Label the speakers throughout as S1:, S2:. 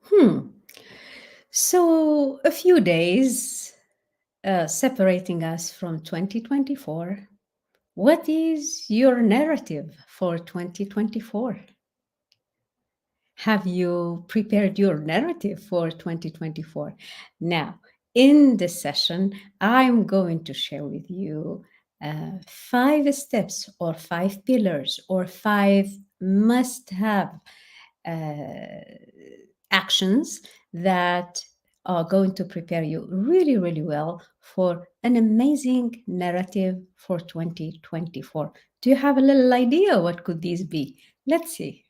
S1: Hmm. So, a few days separating us from 2024. What is your narrative for 2024? Have you prepared your narrative for 2024? Now, in this session, I'm going to share with you 5 steps or 5 pillars or 5 must-have uh, actions that are going to prepare you really, really well for an amazing narrative for 2024. Do you have a little idea what could these be? Let's see.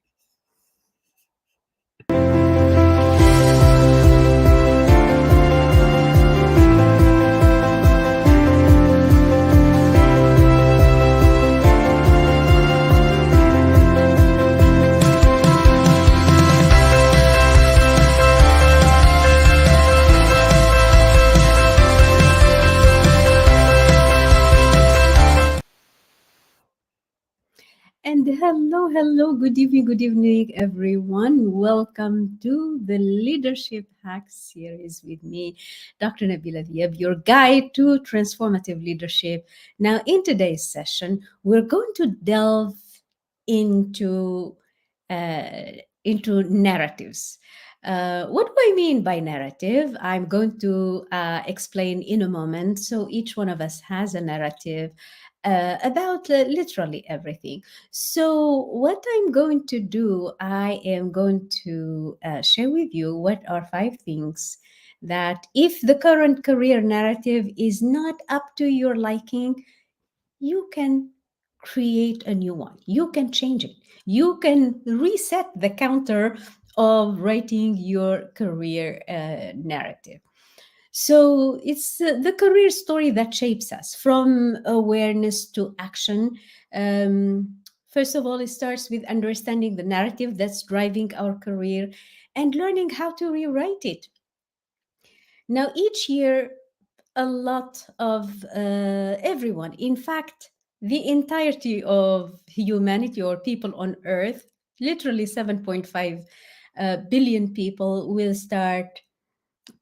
S1: And hello, hello, good evening, everyone. Welcome to the Leadership Hacks series with me, Dr. Nabila Diab, your guide to transformative leadership. Now, in today's session, we're going to delve into uh, narratives. What do I mean by narrative? I'm going to explain in a moment. So each one of us has a narrative about literally everything. So, what I'm going to do, I am going to share with you what are 5 things that, if the current career narrative is not up to your liking, you can create a new one. You can change it. You can reset the counter of writing your career narrative. So it's the career story that shapes us from awareness to action. First of all, it starts with understanding the narrative that's driving our career and learning how to rewrite it. Now, each year, a lot of everyone, in fact, the entirety of humanity or people on Earth, literally 7.5 billion people, will start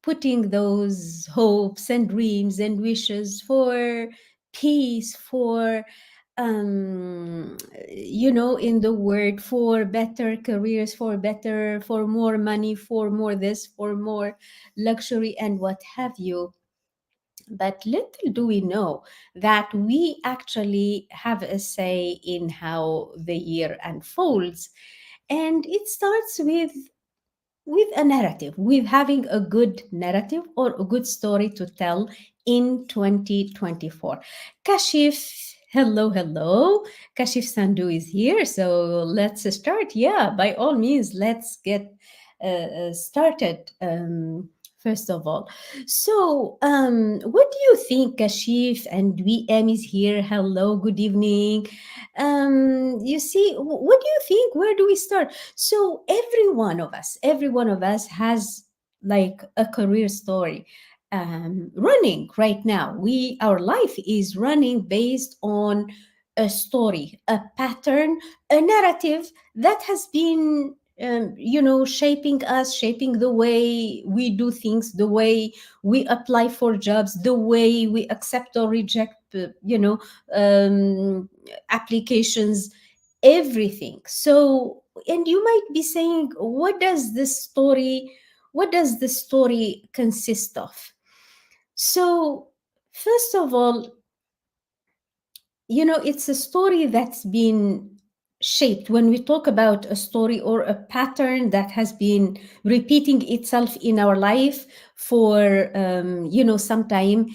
S1: putting those hopes and dreams and wishes for peace, for in the word, for better careers, for better, for more money, for more this, for more luxury, and what have you. But little do we know that we actually have a say in how the year unfolds. And it starts with a narrative, with having a good narrative or a good story to tell in 2024. Kashif, hello, hello. Kashif Sandhu is here. So let's start. Yeah, by all means, let's get started. First of all, so what do you think, Kashif? And VM is here. Hello, good evening. You see, what do you think? Where do we start? So every one of us has like a career story running right now. Our life is running based on a story, a pattern, a narrative that has been shaping us, shaping the way we do things, the way we apply for jobs, the way we accept or reject um, applications, everything. So, and you might be saying, what does this story consist of? So, first of all, it's a story that's been shaped. When we talk about a story or a pattern that has been repeating itself in our life for some time,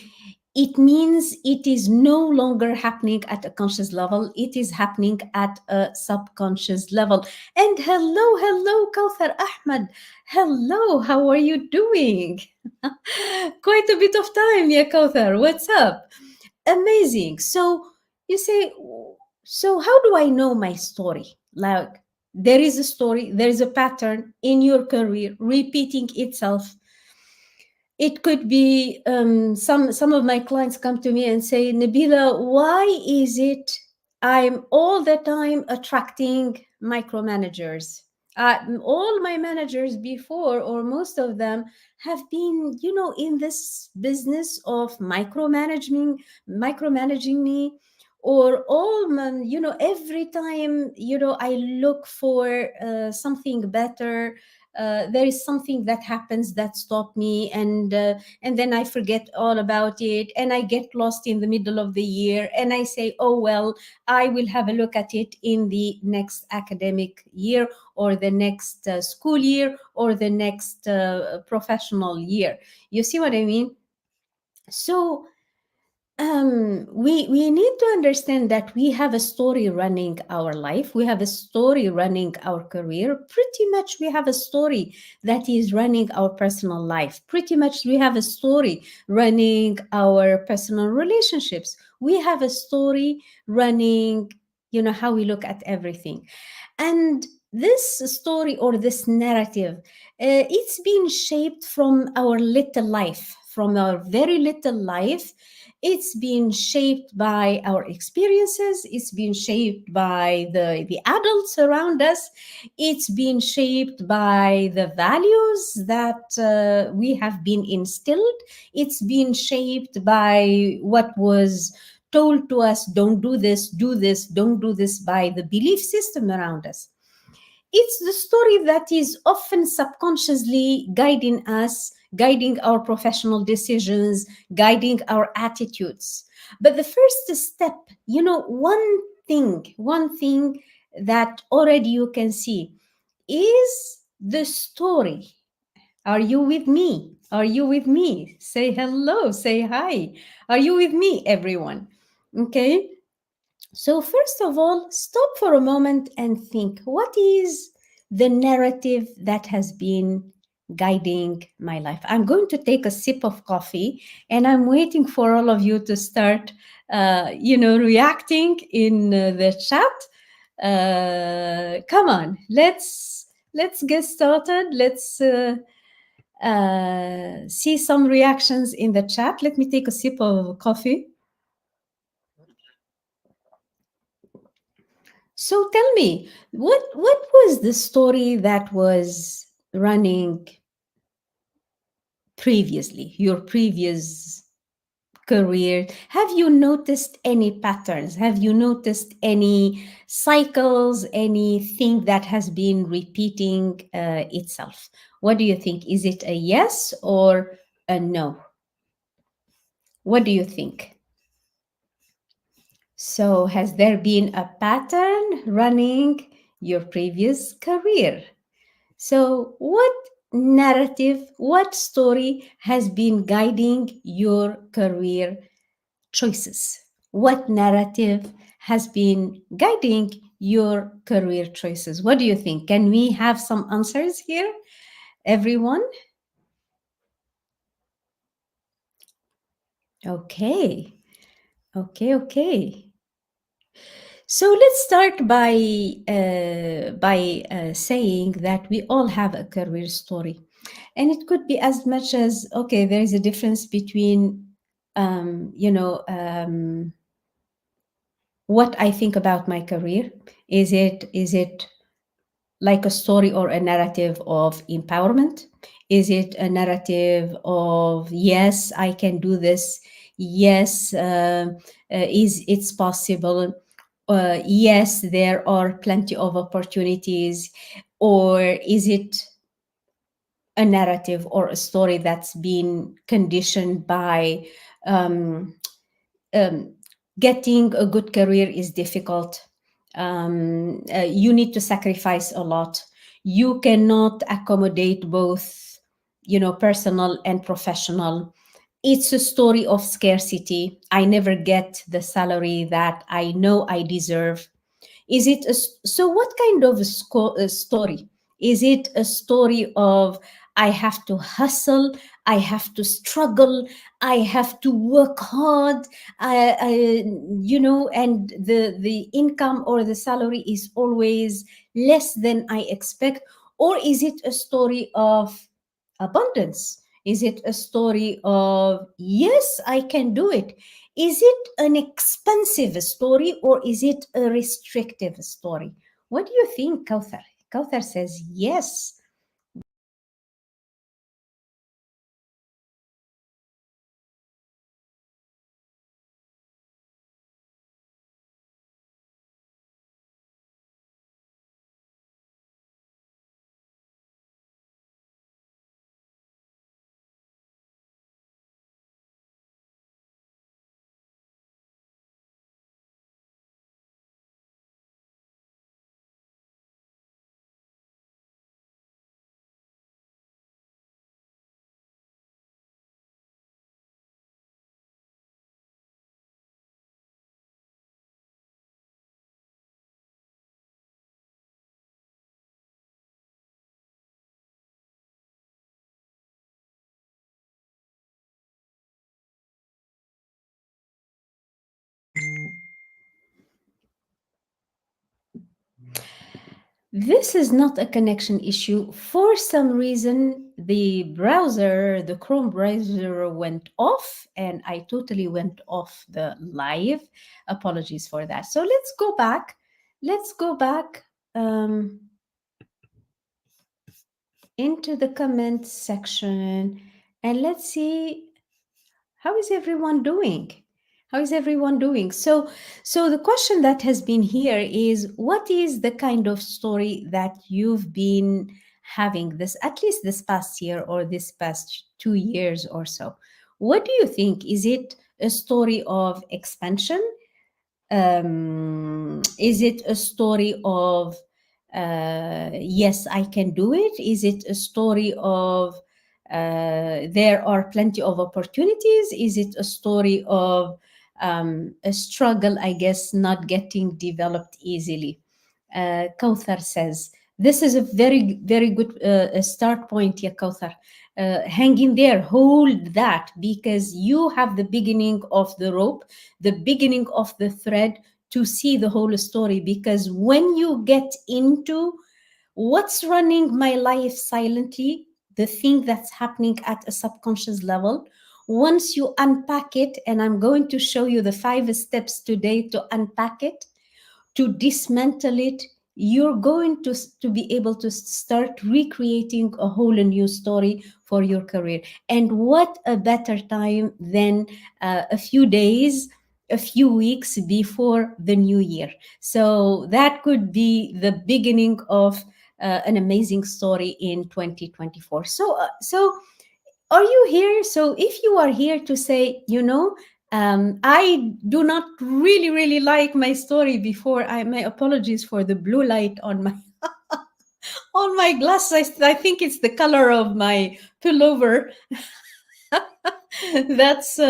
S1: it means it is no longer happening at a conscious level. It is happening at a subconscious level. And hello, Kauthar Ahmed. Hello, how are you doing? Quite a bit of time, yeah, Kauthar. What's up? Amazing. So you say, so how do I know my story? Like, there is a story, there is a pattern in your career repeating itself. It could be some of my clients come to me and say, Nabila, why is it I'm all the time attracting micromanagers? All my managers before, or most of them, have been, in this business of micromanaging me, or every time, I look for something better. There is something that happens that stop me, and then I forget all about it, and I get lost in the middle of the year, and I say, oh well, I will have a look at it in the next academic year, or the next school year, or the next professional year. You see what I mean? So we need to understand that we have a story running our life. We have a story running our career. Pretty much, we have a story that is running our personal life. Pretty much, we have a story running our personal relationships. We have a story running, how we look at everything. And this story, or this narrative, it's been shaped from our little life, from our very little life. It's been shaped by our experiences. It's been shaped by the adults around us. It's been shaped by the values that we have been instilled. It's been shaped by what was told to us: don't do this, don't do this, by the belief system around us. It's the story that is often subconsciously guiding us, guiding our professional decisions, guiding our attitudes. But the first step, one thing that already you can see is the story. Are you with me? Are you with me? Say hello, say hi. Are you with me, everyone? Okay. So, first of all, stop for a moment and think, what is the narrative that has been guiding my life? I'm going to take a sip of coffee, and I'm waiting for all of you to start, reacting in the chat. Come on, let's get started. Let's see some reactions in the chat. Let me take a sip of coffee. So tell me, what was the story that was running previously, your previous career? Have you noticed any patterns? Have you noticed any cycles, anything that has been repeating itself? What do you think? Is it a yes or a no? What do you think? So, has there been a pattern running your previous career? So, what narrative, what story has been guiding your career choices? What narrative has been guiding your career choices? What do you think? Can we have some answers here, everyone? Okay, okay. So let's start by saying that we all have a career story, and it could be as much as, okay, there is a difference between what I think about my career. Is it like a story or a narrative of empowerment? Is it a narrative of, yes, I can do this? Yes, is it's possible? Yes, there are plenty of opportunities. Or is it a narrative or a story that's been conditioned by um, um, getting a good career is difficult. You need to sacrifice a lot. You cannot accommodate both, personal and professional. It's a story of scarcity. I never get the salary that I know I deserve. Is it so? What kind of a story? Is it a story of, I have to hustle, I have to struggle, I have to work hard, and the income or the salary is always less than I expect? Or is it a story of abundance? Is it a story of, yes, I can do it? Is it an expensive story, or is it a restrictive story? What do you think, Kauthar? Kauthar says yes. This is not a connection issue. For some reason, the browser, the Chrome browser went off and I totally went off the live. Apologies for that. So let's go back. Let's go back into the comment section and let's see how is everyone doing. How is everyone doing? So the question that has been here is, what is the kind of story that you've been having this, at least this past year or this past 2 years or so? What do you think? Is it a story of expansion? Is it a story of yes, I can do it? Is it a story of there are plenty of opportunities? Is it a story of a struggle, I guess, not getting developed easily? Kauthar says, this is a very, very good start point, yeah, Kauthar. Hang in there, hold that, because you have the beginning of the rope, the beginning of the thread to see the whole story. Because when you get into what's running my life silently, the thing that's happening at a subconscious level, once you unpack it, and I'm going to show you the 5 steps today to unpack it, to dismantle it, you're going to be able to start recreating a whole new story for your career. And what a better time than a few days, a few weeks before the new year. So that could be the beginning of an amazing story in 2024. So are you here? So if you are here to say, I do not really, really like my story before, my apologies for the blue light on my on my glasses. I think it's the color of my pullover. that's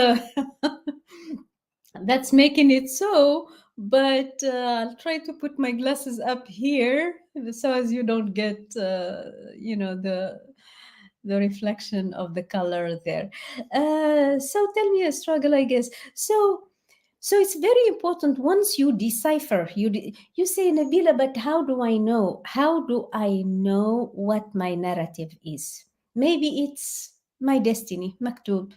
S1: that's making it so. But I'll try to put my glasses up here so as you don't get, the reflection of the color there. So tell me a struggle, I guess. So it's very important once you decipher, you say, Nabila, but how do I know? How do I know what my narrative is? Maybe it's my destiny, maktub.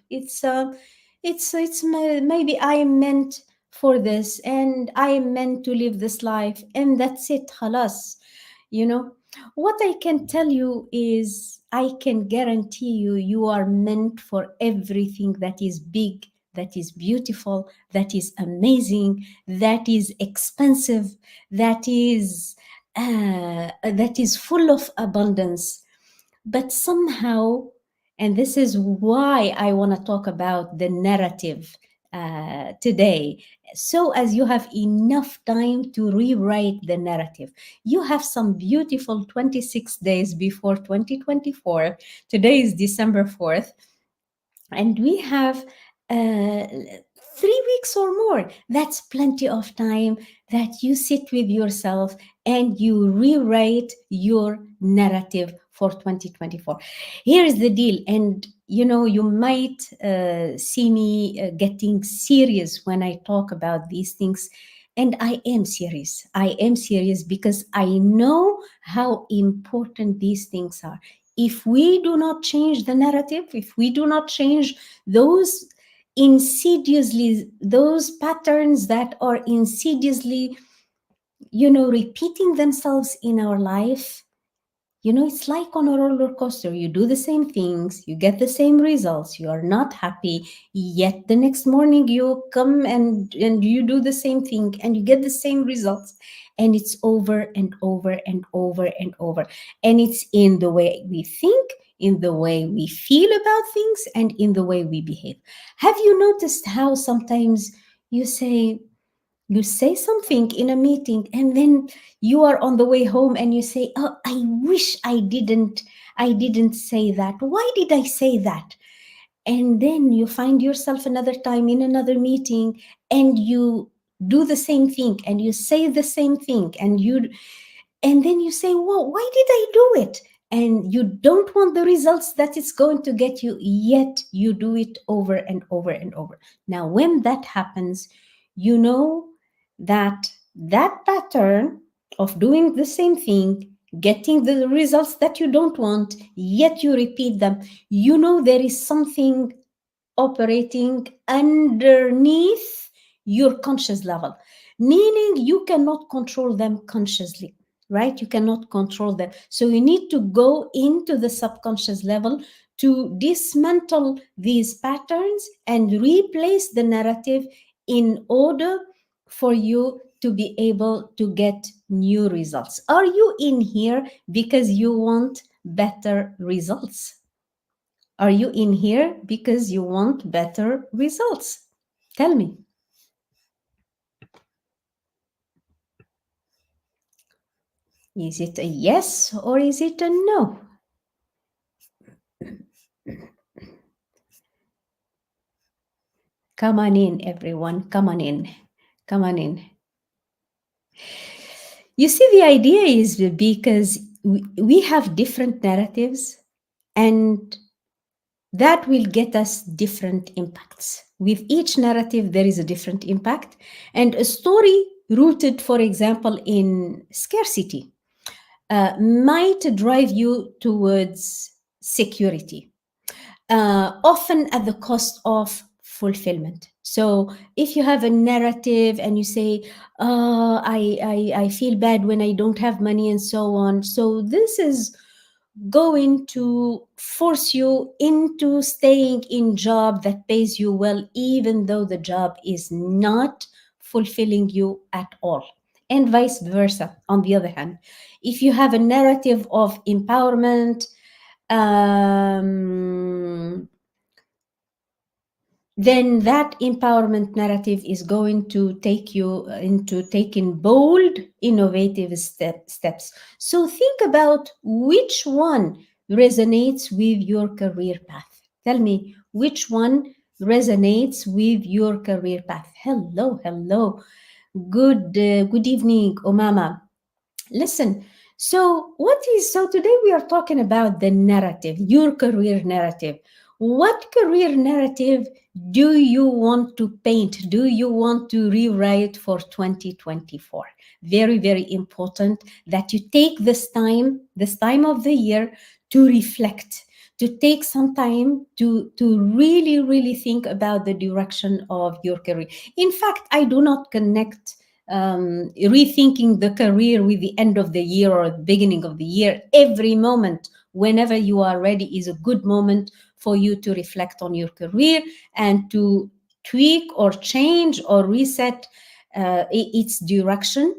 S1: Maybe I am meant for this and I am meant to live this life and that's it, halas. You know, what I can tell you is I can guarantee you, you are meant for everything that is big, that is beautiful, that is amazing, that is expensive, that is full of abundance. But somehow, and this is why I want to talk about the narrative today, so as you have enough time to rewrite the narrative. You have some beautiful 26 days before 2024. Today is December 4th, and we have 3 weeks or more. That's plenty of time that you sit with yourself and you rewrite your narrative for 2024. Here's the deal, and you might see me getting serious when I talk about these things. And I am serious. I am serious because I know how important these things are. If we do not change the narrative, if we do not change those those patterns that are insidiously, repeating themselves in our life, It's like on a roller coaster. You do the same things, you get the same results, you are not happy, yet the next morning you come and you do the same thing and you get the same results. And it's over and over and over and over. And it's in the way we think, in the way we feel about things, and in the way we behave. Have you noticed how sometimes you say, you say something in a meeting and then you are on the way home and you say, oh, I wish I didn't say that. Why did I say that? And then you find yourself another time in another meeting and you do the same thing and you say the same thing and then you say, well, why did I do it? And you don't want the results that it's going to get you, yet you do it over and over and over. Now, when that happens, you know that that pattern of doing the same thing, getting the results that you don't want, yet you repeat them, there is something operating underneath your conscious level, meaning you cannot control them consciously, right? You cannot control them. So you need to go into the subconscious level to dismantle these patterns and replace the narrative in order for you to be able to get new results. Are you in here because you want better results? Are you in here because you want better results? Tell me. Is it a yes or is it a no? Come on in, everyone. Come on in. Come on in. You see, the idea is because we have different narratives, and that will get us different impacts. With each narrative, there is a different impact. And a story rooted, for example, in scarcity might drive you towards security, often at the cost of fulfillment. So if you have a narrative and you say, I feel bad when I don't have money and so on. So this is going to force you into staying in job that pays you well, even though the job is not fulfilling you at all. And vice versa, on the other hand. If you have a narrative of empowerment, um, then that empowerment narrative is going to take you into taking bold, innovative steps. So think about which one resonates with your career path. Tell me which one resonates with your career path. Hello, hello. Good evening, Omama. Listen, so today we are talking about the narrative, your career narrative. What career narrative do you want to paint? Do you want to rewrite for 2024? Very, very important that you take this time of the year to reflect, to take some time to really, really think about the direction of your career. In fact, I do not connect rethinking the career with the end of the year or the beginning of the year. Every moment, whenever you are ready, is a good moment for you to reflect on your career and to tweak or change or reset its direction.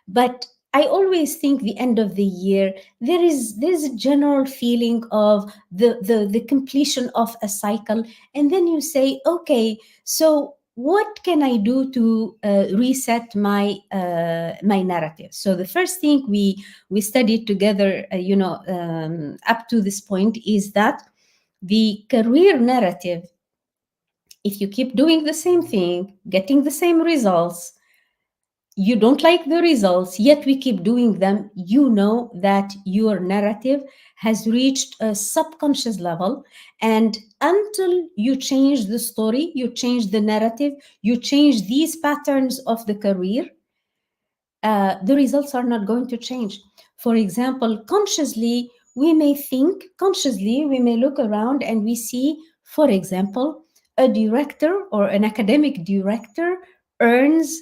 S1: But I always think the end of the year, there's a general feeling of the completion of a cycle. And then you say, okay, so what can I do to reset my narrative? So the first thing we studied together, up to this point, is that the career narrative, if you keep doing the same thing, getting the same results, you don't like the results, yet we keep doing them, you know that your narrative has reached a subconscious level. And until you change the story, you change the narrative, you change these patterns of the career, the results are not going to change. For example, consciously, we may look around and we see, for example, a director or an academic director earns,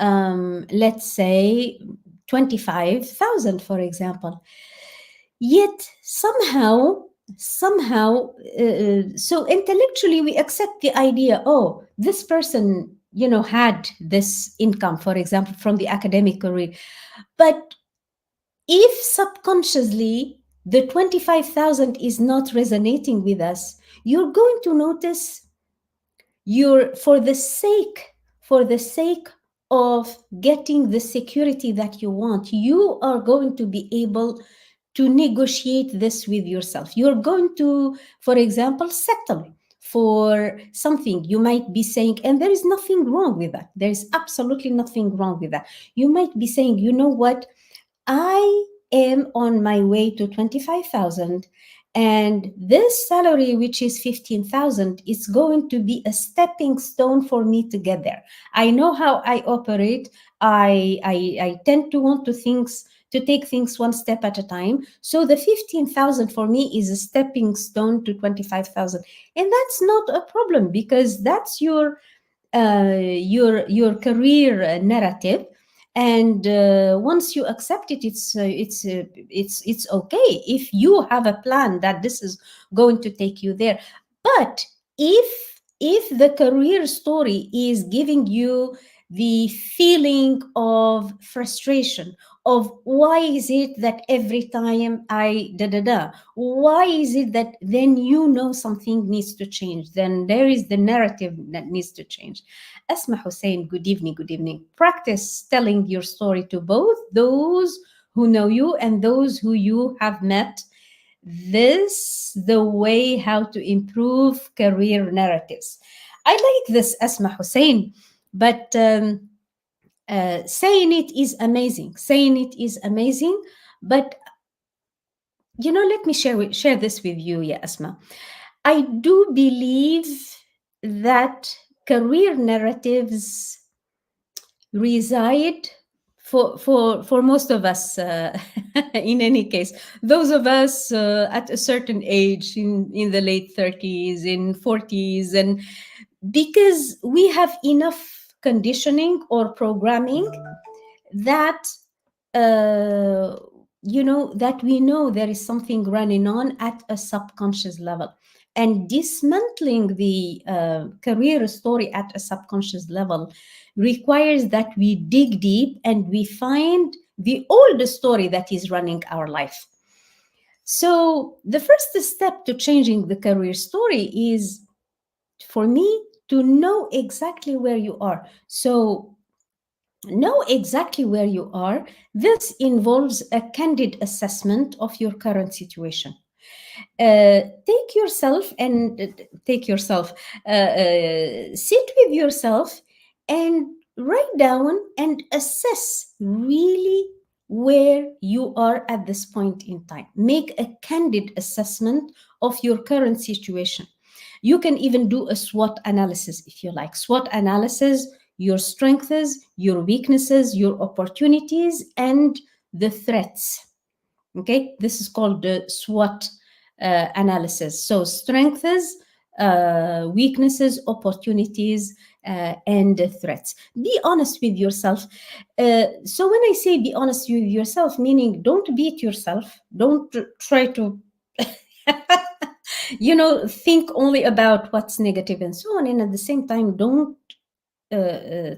S1: let's say, 25,000, for example. Yet somehow, so intellectually we accept the idea, oh, this person, had this income, for example, from the academic career. But if subconsciously the 25,000 is not resonating with us, you're going to notice, you're for the sake of getting the security that you want, you are going to be able to negotiate this with yourself. You're going to, for example, settle for something. You might be saying, and there is nothing wrong with that. There is absolutely nothing wrong with that. You might be saying, you know what? I am on my way to 25,000, and this salary, which is 15,000, is going to be a stepping stone for me to get there. I know how I operate. I tend to want to take things one step at a time. So the 15,000 for me is a stepping stone to 25,000. And that's not a problem, because that's your career narrative. And once you accept it, it's okay if you have a plan that this is going to take you there. But if the career story is giving you the feeling of frustration, of why is it that every time I da da da, why is it that, then something needs to change, then there is the narrative that needs to change. Asma Hussein, good evening, good evening. Practice telling your story to both those who know you and those who you have met. This the way how to improve career narratives. I like this, Asma Hussein, but saying it is amazing. Saying it is amazing, but let me share this with you, yeah, Asma. I do believe that career narratives reside for most of us, in any case, those of us at a certain age, in the late 30s, in 40s, and because we have enough conditioning or programming that uh, that we know there is something running on at a subconscious level. And dismantling the career story at a subconscious level requires that we dig deep and we find the old story that is running our life. So the first step to changing the career story is, for me, to know exactly where you are. So know exactly where you are. This involves a candid assessment of your current situation. Take yourself and sit with yourself and write down and assess really where you are at this point in time. Make a candid assessment of your current situation. You can even do a SWOT analysis if you like. SWOT analysis: your strengths, your weaknesses, your opportunities, and the threats. Okay, this is called the SWOT analysis. So strengths, weaknesses, opportunities, and threats. Be honest with yourself. So when I say be honest with yourself, meaning don't beat yourself, don't try to think only about what's negative and so on, and at the same time don't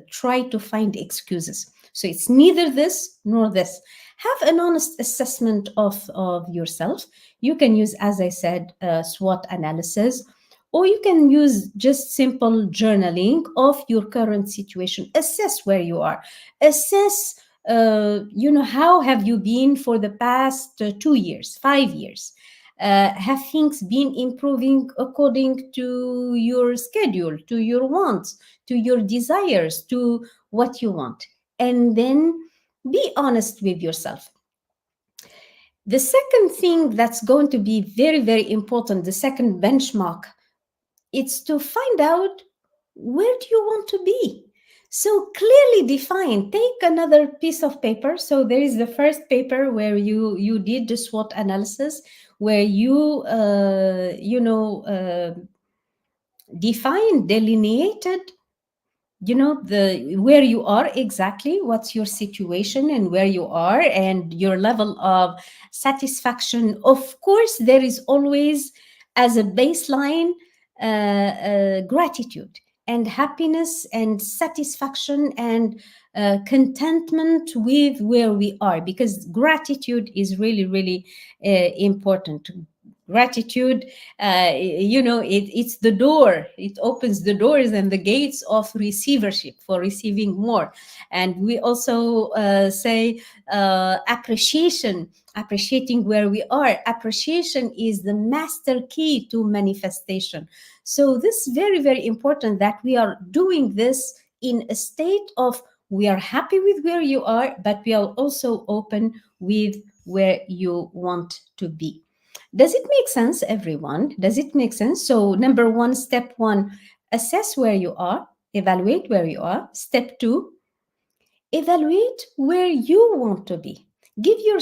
S1: try to find excuses. So it's neither this nor this. Have an honest assessment of yourself. You can use, as I said, SWOT analysis, or you can use just simple journaling of your current situation. Assess where you are. Assess, how have you been for the past 2 years, 5 years? Have things been improving according to your schedule, to your wants, to your desires, to what you want? And then be honest with yourself. The second thing that's going to be very, very important, the second benchmark, it's to find out, where do you want to be? So clearly define. Take another piece of paper. So there is the first paper where you did the SWOT analysis, where you defined, delineated the where you are exactly, what's your situation and where you are and your level of satisfaction. Of course, there is always as a baseline gratitude and happiness and satisfaction and contentment with where we are, because gratitude is really really important. Gratitude, it's the door, it opens the doors and the gates of receivership for receiving more. And we also say appreciating where we are. Appreciation is the master key to manifestation. So this is very very important, that we are doing this in a state of we are happy with where you are, but we are also open with where you want to be. Does it make sense, everyone? Does it make sense? So, number one, step one, assess where you are, evaluate where you are. Step two, evaluate where you want to be. Give your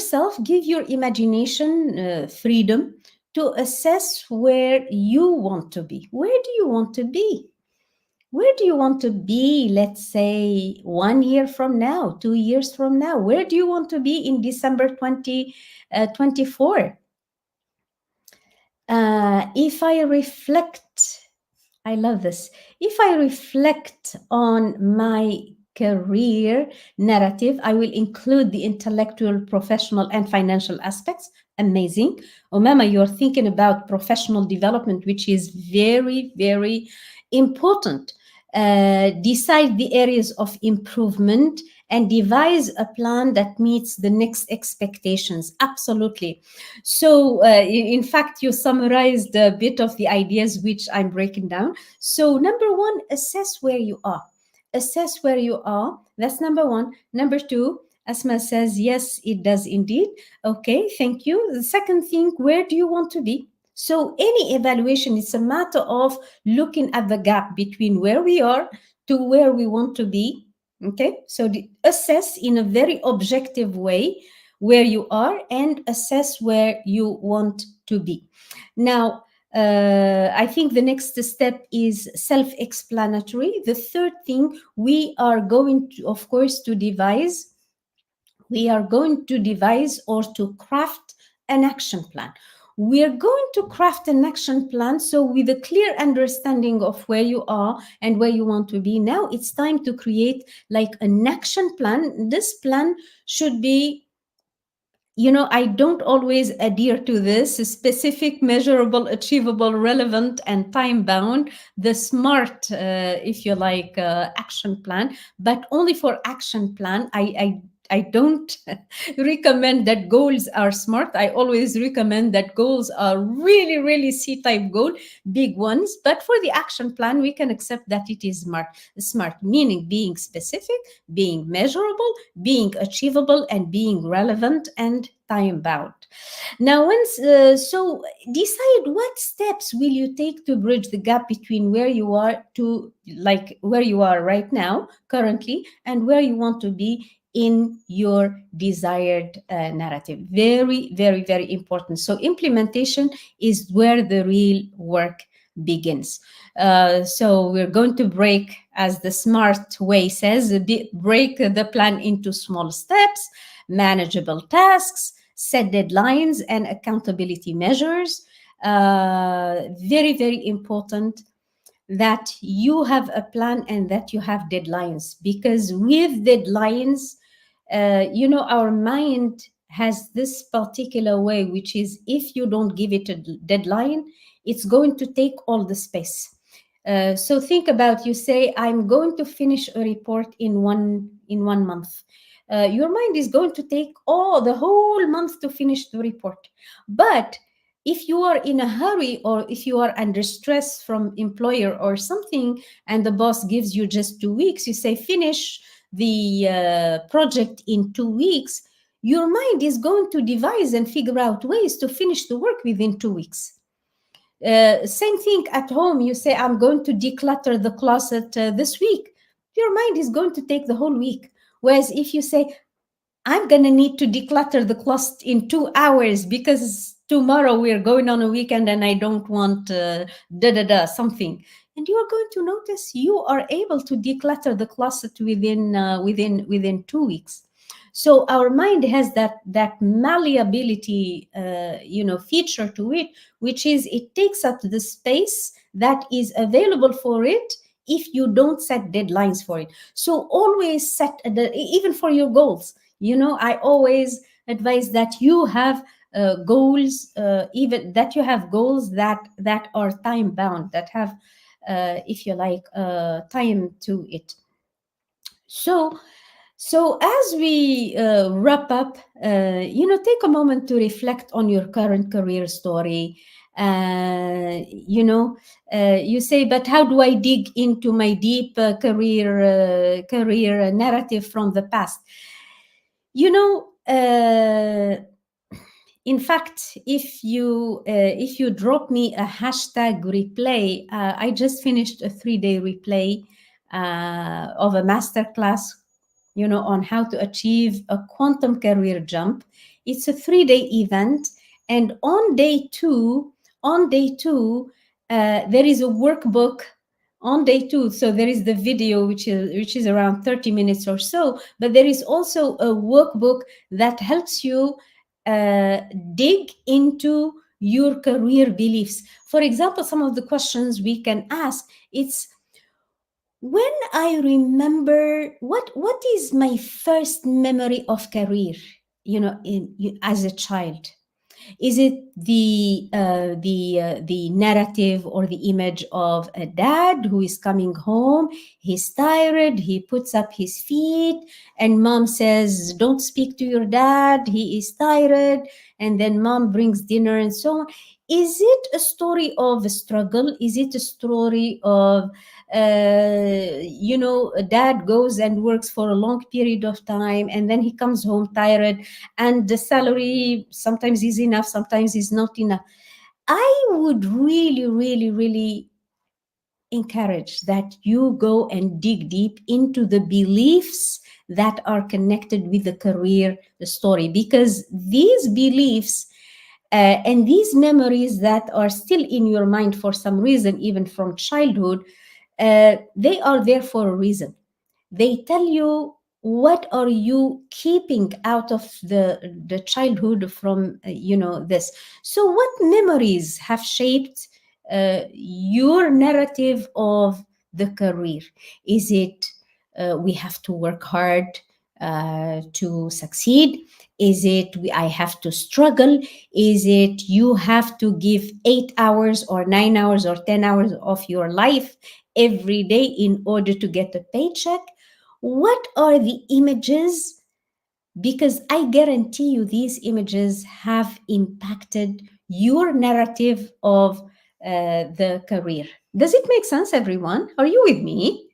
S1: imagination freedom to assess where you want to be. Where do you want to be? Where do you want to be, let's say, 1 year from now, 2 years from now? Where do you want to be in December 2024? If I reflect, I love this. If I reflect on my career narrative, I will include the intellectual, professional, and financial aspects. Amazing. Omama, you're thinking about professional development, which is very, very important. Decide the areas of improvement and devise a plan that meets the next expectations. Absolutely. So, in fact, you summarized a bit of the ideas which I'm breaking down. So, number one, assess where you are. Assess where you are. That's number one. Number two, Asma says, yes, it does indeed. Okay, thank you. The second thing, where do you want to be? So, any evaluation is a matter of looking at the gap between where we are to where we want to be. Okay, so assess in a very objective way where you are and assess where you want to be. Now, I think the next step is self-explanatory. The third thing, we are going to, of course, we are going to devise or to craft an action plan. We are going to craft an action plan. So, with a clear understanding of where you are and where you want to be, now it's time to create like an action plan. This plan should be, I don't always adhere to this specific, measurable, achievable, relevant, and time bound, the SMART, if you like, action plan, but only for action plan. I don't recommend that goals are smart. I always recommend that goals are really, really C type goal, big ones. But for the action plan, we can accept that it is smart, meaning being specific, being measurable, being achievable, and being relevant and time bound. Now, so decide what steps will you take to bridge the gap between where you are to like where you are right now, currently, and where you want to be in your desired narrative. Very, very, very important. So implementation is where the real work begins. So we're going to break, as the SMART way says, break the plan into small steps, manageable tasks, set deadlines, and accountability measures. Very, very important that you have a plan and that you have deadlines, because with deadlines, our mind has this particular way, which is if you don't give it a deadline, it's going to take all the space. So think about, you say, I'm going to finish a report in one month. Your mind is going to take the whole month to finish the report. But if you are in a hurry, or if you are under stress from employer or something, and the boss gives you just 2 weeks, you say finish the project in 2 weeks, your mind is going to devise and figure out ways to finish the work within 2 weeks. Same thing at home. You say, I'm going to declutter the closet this week. Your mind is going to take the whole week. Whereas if you say, I'm going to need to declutter the closet in 2 hours because tomorrow we're going on a weekend and I don't want something. and you are going to notice you are able to declutter the closet within 2 weeks. So our mind has that malleability, feature to it, which is it takes up the space that is available for it if you don't set deadlines for it. So always set even for your goals. I always advise that you have goals, even that you have goals that are time bound, that have, if you like, time to it. So as we wrap up, take a moment to reflect on your current career story. You say, but how do I dig into my deep career narrative from the past? In fact, if you drop me a hashtag replay, I just finished a 3-day replay of a masterclass, on how to achieve a quantum career jump. It's a 3-day event, and on day two, there is a workbook on day two. So there is the video, which is around 30 minutes or so, but there is also a workbook that helps you uh, dig into your career beliefs. For example, some of the questions we can ask, it's, when I remember, what is my first memory of career, as a child? Is it the narrative or the image of a dad who is coming home? He's tired. He puts up his feet, and mom says, "Don't speak to your dad. He is tired." And then mom brings dinner and so on. Is it a story of a struggle? Is it a story of a dad goes and works for a long period of time, and then he comes home tired, and the salary sometimes is enough, sometimes is not enough? I would really, really, really encourage that you go and dig deep into the beliefs that are connected with the career, the story, because these beliefs and these memories that are still in your mind for some reason, even from childhood, they are there for a reason. They tell you what are you keeping out of the childhood from this. So what memories have shaped your narrative of the career? Is it we have to work hard to succeed? Is it I have to struggle? Is it you have to give 8 hours or 9 hours or 10 hours of your life every day in order to get a paycheck? What are the images? Because I guarantee you, these images have impacted your narrative of the career. Does it make sense, everyone? Are you with me?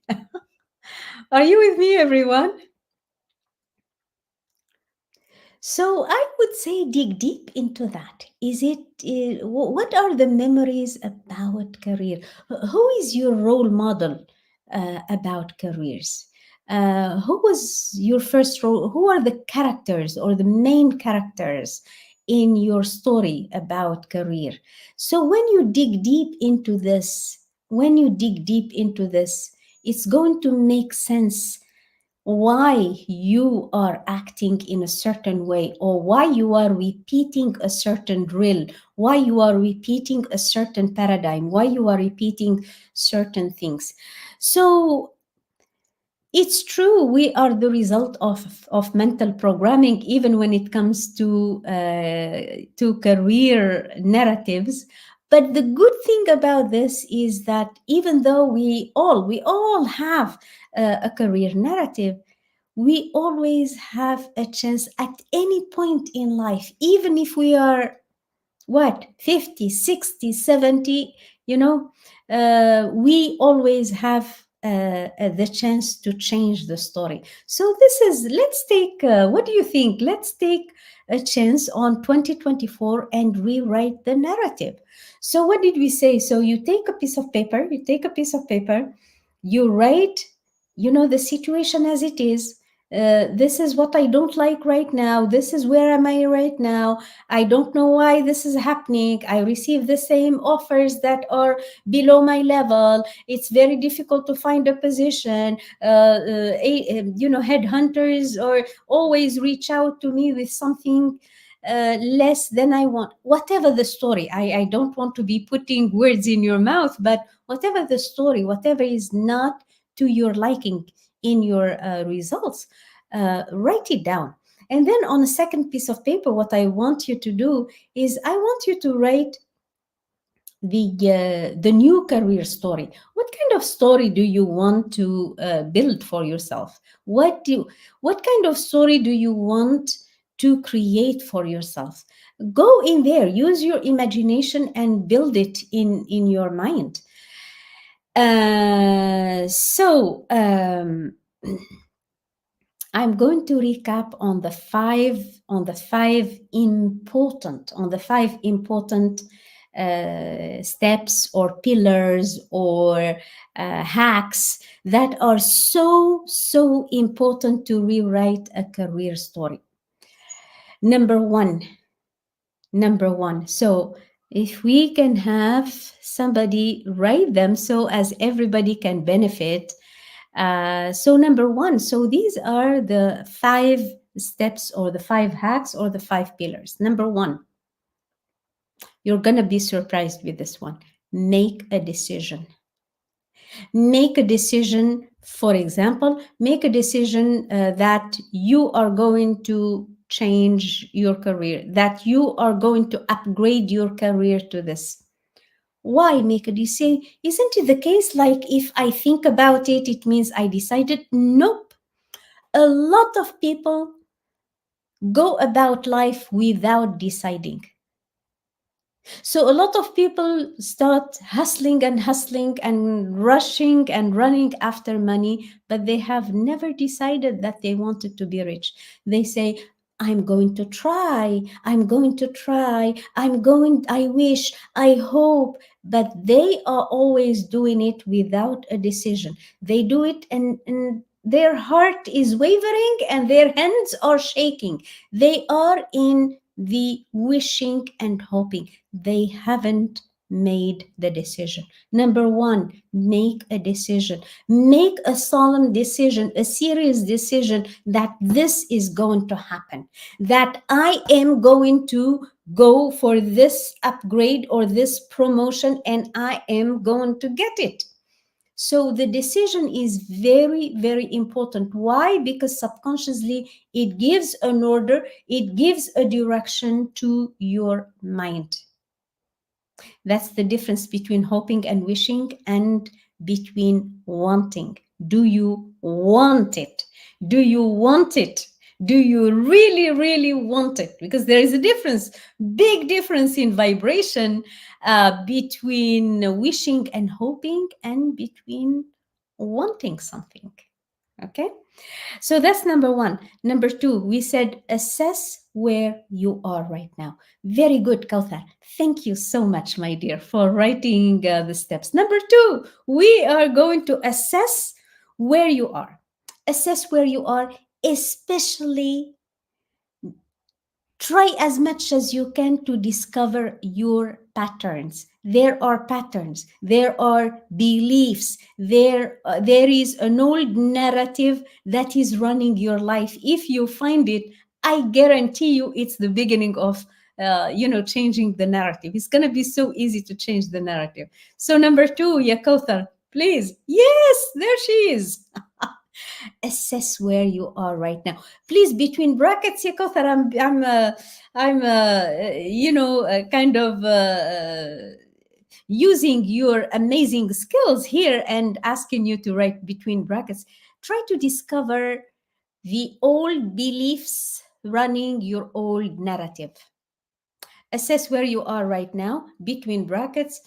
S1: Are you with me, everyone? So I would say dig deep into that. Is it, what are the memories about career? Who is your role model about careers? Who was your first role? Who are the characters or the main characters in your story about career? So when you dig deep into this, it's going to make sense why you are acting in a certain way, or why you are repeating a certain drill, why you are repeating a certain paradigm, why you are repeating certain things. So it's true, we are the result of mental programming, even when it comes to career narratives. But the good thing about this is that even though we all have a career narrative, we always have a chance at any point in life, even if we are 50, 60, 70, we always have the chance to change the story. So let's take, what do you think? Let's take a chance on 2024 and rewrite the narrative. So what did we say? So you take a piece of paper, you write, the situation as it is. This is what I don't like right now. This is where am I right now. I don't know why this is happening. I receive the same offers that are below my level. It's very difficult to find a position. Headhunters or always reach out to me with something less than I want. Whatever the story, I don't want to be putting words in your mouth, but whatever the story, whatever is not to your liking in your results, write it down. And then on a second piece of paper, what I want you to do is I want you to write the new career story. What kind of story do you want to build for yourself? What kind of story do you want to create for yourself? Go in there, use your imagination and build it in your mind. I'm going to recap on the five important steps or pillars or hacks that are so important to rewrite a career story. Number one. So if we can have somebody write them so as everybody can benefit. So number one, so these are the 5 steps or the 5 hacks or the 5 pillars. Number one, you're going to be surprised with this one. Make a decision. Make a decision, for example, make a decision that you are going to change your career, that you are going to upgrade your career to this. Why make a decision? Isn't it the case like if I think about it, it means I decided? Nope. A lot of people go about life without deciding. So a lot of people start hustling and rushing and running after money, but they have never decided that they wanted to be rich. They say, I'm going to try, I wish, I hope, but they are always doing it without a decision. They do it and their heart is wavering and their hands are shaking. They are in the wishing and hoping. They haven't made the decision. Number one, make a decision. Make a solemn decision, a serious decision that this is going to happen, that I am going to go for this upgrade or this promotion and I am going to get it. So the decision is very important. Why? Because subconsciously it gives an order, it gives a direction to your mind. That's the difference between hoping and wishing and between wanting. Do you want it? Do you want it? Do you really want it? Because there is a difference, big difference in vibration between wishing and hoping and between wanting something. Okay? So that's number one. Number two, we said assess where you are right now. Very good, Kauthar. Thank you so much, my dear, for writing the steps. Number two, we are going to assess where you are. Assess where you are, especially try as much as you can to discover your patterns. There are patterns, there are beliefs, there is an old narrative that is running your life. If you find it, I guarantee you it's the beginning of changing the narrative. It's going to be so easy to change the narrative. So number two, Yakothar, please. Yes, there she is. Assess where you are right now. Please, between brackets, Yakothar, kind of using your amazing skills here and asking you to write between brackets. Try to discover the old beliefs running your old narrative. Assess where you are right now, between brackets.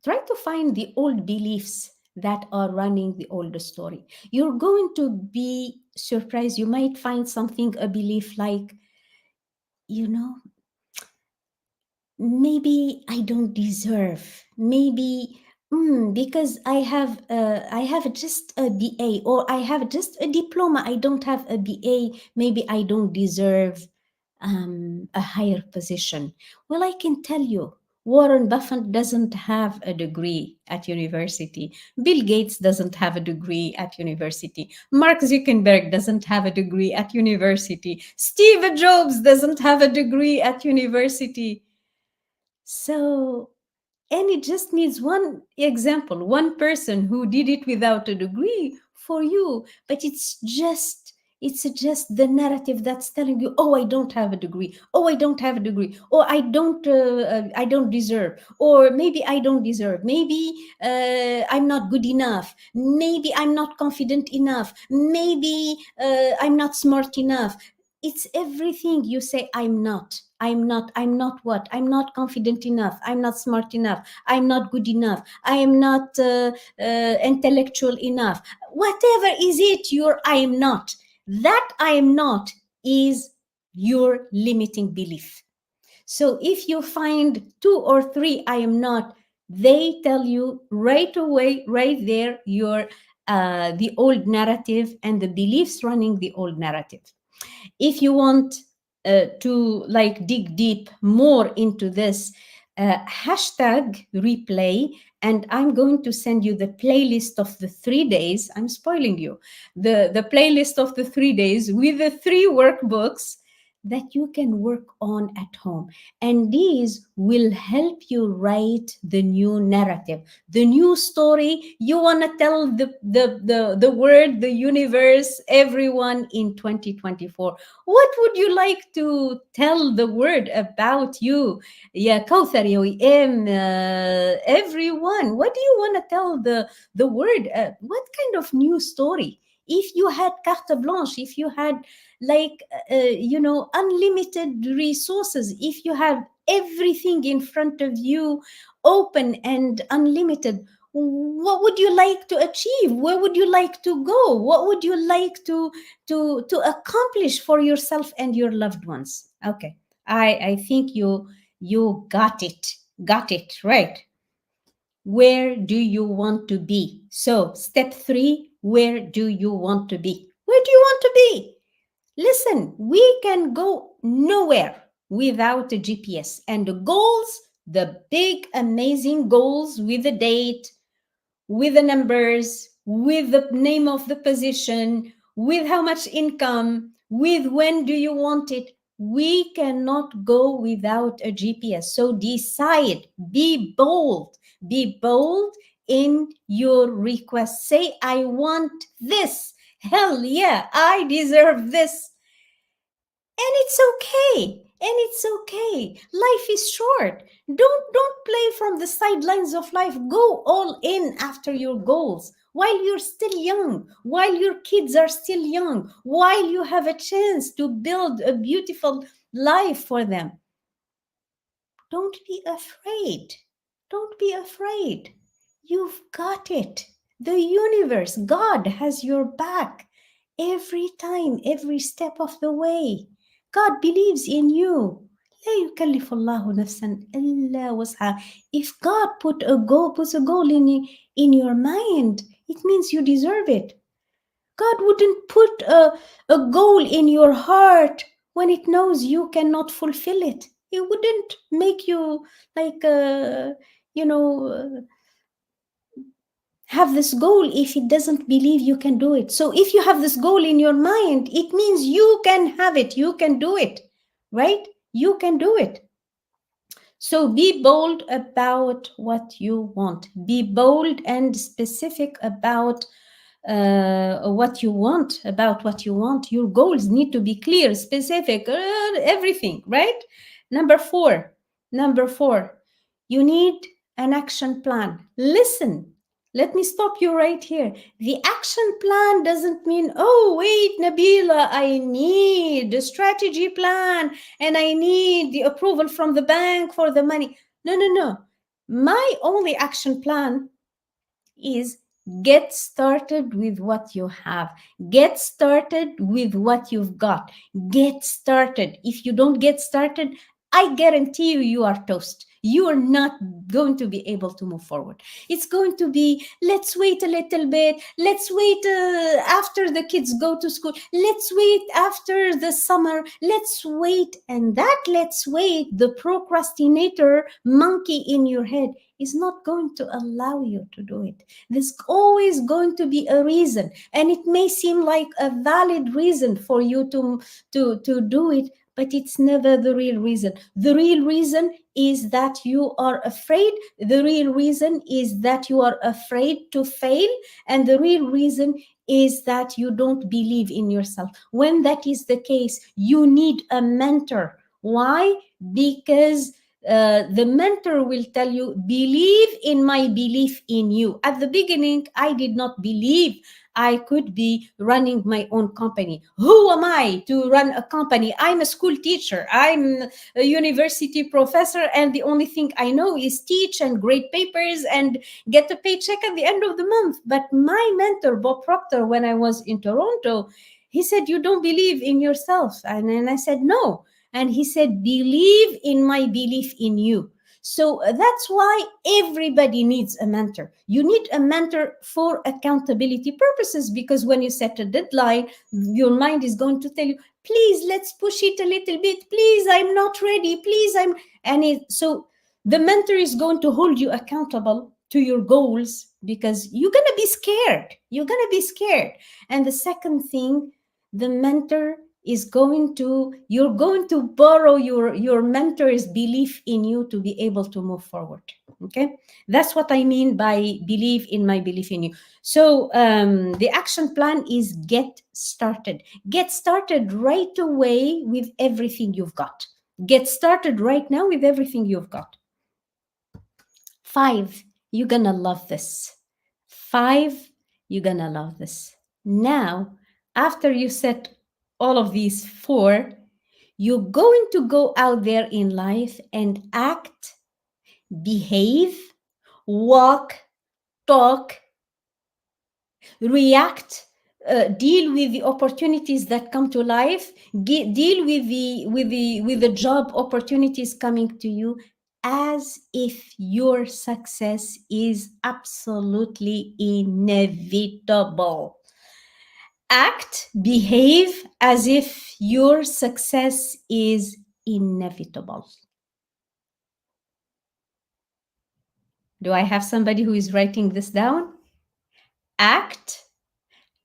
S1: Try to find the old beliefs that are running the older story. You're going to be surprised. You might find something, a belief like, maybe I don't deserve. Maybe Because I have just a BA, or I have just a diploma. I don't have a BA. Maybe I don't deserve a higher position. Well, I can tell you, Warren Buffett doesn't have a degree at university. Bill Gates doesn't have a degree at university. Mark Zuckerberg doesn't have a degree at university. Steve Jobs doesn't have a degree at university. So, and it just needs one example, one person who did it without a degree for you. But it's just the narrative that's telling you, oh, I don't have a degree, oh, I don't have a degree, or I don't deserve, or maybe I don't deserve, maybe I'm not good enough, maybe I'm not confident enough, maybe I'm not smart enough. It's everything you say. I'm not what? I'm not confident enough, I'm not smart enough, I'm not good enough, I am not intellectual enough. Whatever is it, your I am not. That I am not is your limiting belief. So if you find 2 or 3 I am not, they tell you right away, right there, your the old narrative and the beliefs running the old narrative. If you want to like dig deep more into this, hashtag replay, and I'm going to send you the playlist of the 3 days. I'm spoiling you. The playlist of the 3 days with the 3 workbooks that you can work on at home. And these will help you write the new narrative, the new story you want to tell the world, the universe, everyone in 2024. What would you like to tell the world about you? Yeah, Kauthar, ya Wiem, everyone. What do you want to tell the world? What kind of new story? If you had carte blanche, if you had like unlimited resources, if you have everything in front of you, open and unlimited, what would you like to achieve? Where would you like to go? What would you like to accomplish for yourself and your loved ones? Okay, I think you got it right. Where do you want to be? So step 3, where do you want to be? Where do you want to be? Listen, we can go nowhere without a GPS. And the goals, the big, amazing goals with the date, with the numbers, with the name of the position, with how much income, with when do you want it, we cannot go without a GPS. So decide, be bold in your request. Say, I want this. Hell yeah, I deserve this. And it's okay. And it's okay. Life is short. Don't play from the sidelines of life. Go all in after your goals while you're still young, while your kids are still young, while you have a chance to build a beautiful life for them. Don't be afraid. Don't be afraid. You've got it. The universe, God has your back every time, every step of the way. God believes in you. لا يكلف الله نفسا إلا وسعها. If God puts a goal in your mind, it means you deserve it. God wouldn't put a goal in your heart when it knows you cannot fulfill it. He wouldn't make you like, have this goal if it doesn't believe you can do it. So if you have this goal in your mind, it means you can have it, you can do it, right? You can do it. So be bold about what you want. Be bold and specific about what you want, Your goals need to be clear, specific, everything, right? Number four, you need an action plan. Listen, let me stop you right here. The action plan doesn't mean, oh, wait, Nabila, I need a strategy plan and I need the approval from the bank for the money. No. My only action plan is get started with what you have. Get started with what you've got. Get started. If you don't get started, I guarantee you are toast. you are not going to be able to move forward. It's going to be, let's wait a little bit, let's wait after the kids go to school, let's wait after the summer, let's wait. And that let's wait, the procrastinator monkey in your head, is not going to allow you to do it. There's always going to be a reason, and it may seem like a valid reason for you to do it, but it's never the real reason. The real reason is that you are afraid. The real reason is that you are afraid to fail. And the real reason is that you don't believe in yourself. When that is the case, you need a mentor. Why? Because the mentor will tell you, believe in my belief in you. At the beginning, I did not believe I could be running my own company. Who am I to run a company? I'm a school teacher. I'm a university professor, and the only thing I know is teach and grade papers and get a paycheck at the end of the month. But my mentor, Bob Proctor, when I was in Toronto, he said, you don't believe in yourself. And then I said, no. And he said, believe in my belief in you. So that's why everybody needs a mentor. You need a mentor for accountability purposes, because when you set a deadline, your mind is going to tell you, please, let's push it a little bit. Please, I'm not ready. Please, so the mentor is going to hold you accountable to your goals, because you're going to be scared. You're going to be scared. And the second thing, the mentor is you're going to borrow your mentor's belief in you to be able to move forward. Okay, that's what I mean by believe in my belief in you. So the action plan is get started. Get started right away with everything you've got. Get started right now with everything you've got. 5, you're gonna love this. 5, you're gonna love this. Now, after you set all of these 4, you're going to go out there in life and act, behave, walk, talk, react, deal with the opportunities that come to life, deal with the job opportunities coming to you, as if your success is absolutely inevitable. Act, behave as if your success is inevitable. Do I have somebody who is writing this down? Act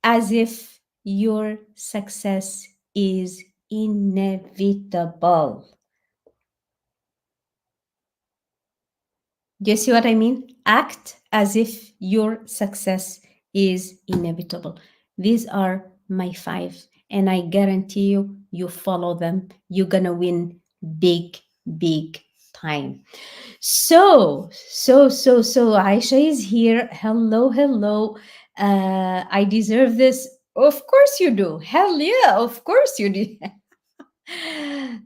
S1: as if your success is inevitable. Do you see what I mean? Act as if your success is inevitable. These are my 5, and I guarantee you, you follow them, you're gonna win big, big time. So Aisha is here. Hello, hello. I deserve this. Of course you do. Hell yeah, of course you do.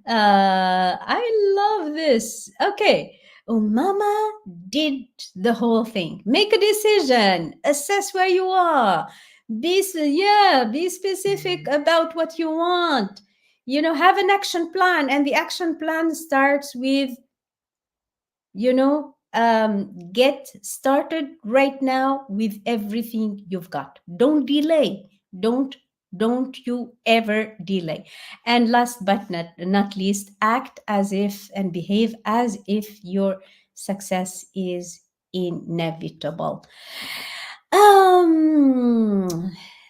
S1: I love this. Okay. Mama did the whole thing. Make a decision. Assess where you are. Be specific about what you want. Have an action plan, and the action plan starts with, get started right now with everything you've got. Don't delay. Don't you ever delay. And last but not least, act as if and behave as if your success is inevitable.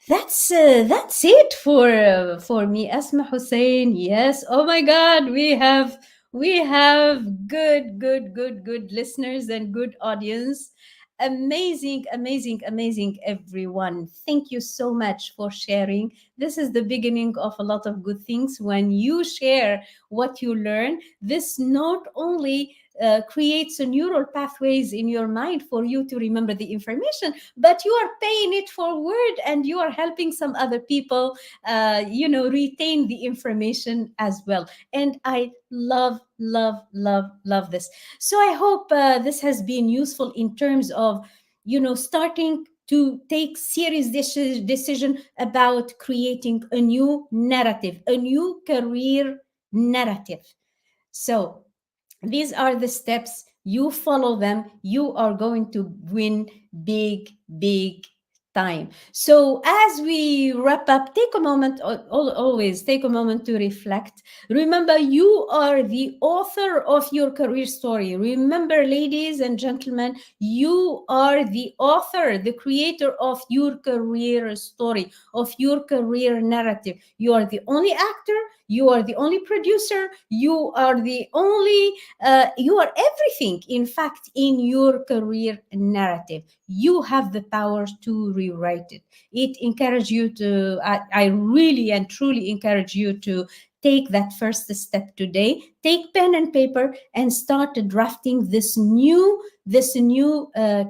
S1: That's it for me, Asma Hussein. Yes. Oh my God, we have good listeners and good audience. Amazing, amazing, amazing, everyone. Thank you so much for sharing. This is the beginning of a lot of good things. When you share what you learn, this not only creates a neural pathways in your mind for you to remember the information, but you are paying it forward, and you are helping some other people retain the information as well. And I love this. So I hope this has been useful in terms of starting to take serious decision about creating a new narrative, a new career narrative. So these are the steps you follow them, you are going to win big, big time. So as we wrap up, take a moment, always take a moment to reflect. Remember, you are the author of your career story. Remember, ladies and gentlemen, you are the author, the creator of your career story, of your career narrative. You are the only actor, you are the only producer, you are the only, you are everything, in fact, in your career narrative. You have the power to rewrite it. It encourages you to, I really and truly encourage you to take that first step today. Take pen and paper and start drafting this new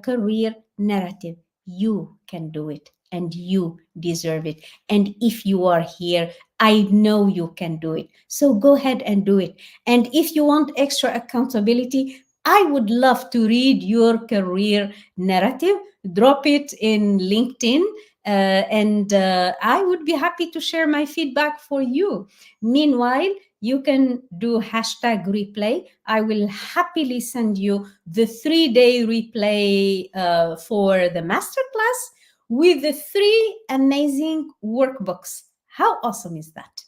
S1: career narrative. You can do it and you deserve it. And if you are here, I know you can do it. So go ahead and do it. And if you want extra accountability, I would love to read your career narrative. Drop it in LinkedIn, and I would be happy to share my feedback for you. Meanwhile, you can do hashtag replay. I will happily send you the 3-day replay for the masterclass with the 3 amazing workbooks. How awesome is that?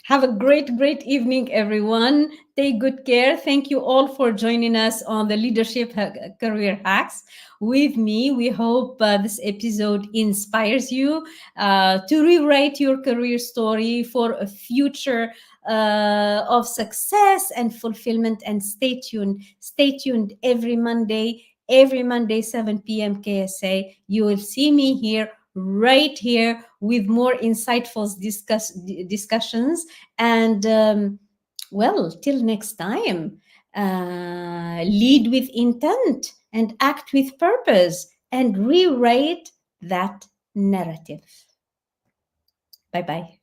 S1: Have a great, great evening, everyone. Take good care. Thank you all for joining us on the Leadership Career Hacks with me. We hope this episode inspires you to rewrite your career story for a future of success and fulfillment. And stay tuned. Stay tuned every Monday. Every Monday, 7 p.m. KSA. You will see me here, right here, with more insightful discussions. And well, till next time, lead with intent and act with purpose and rewrite that narrative. Bye bye.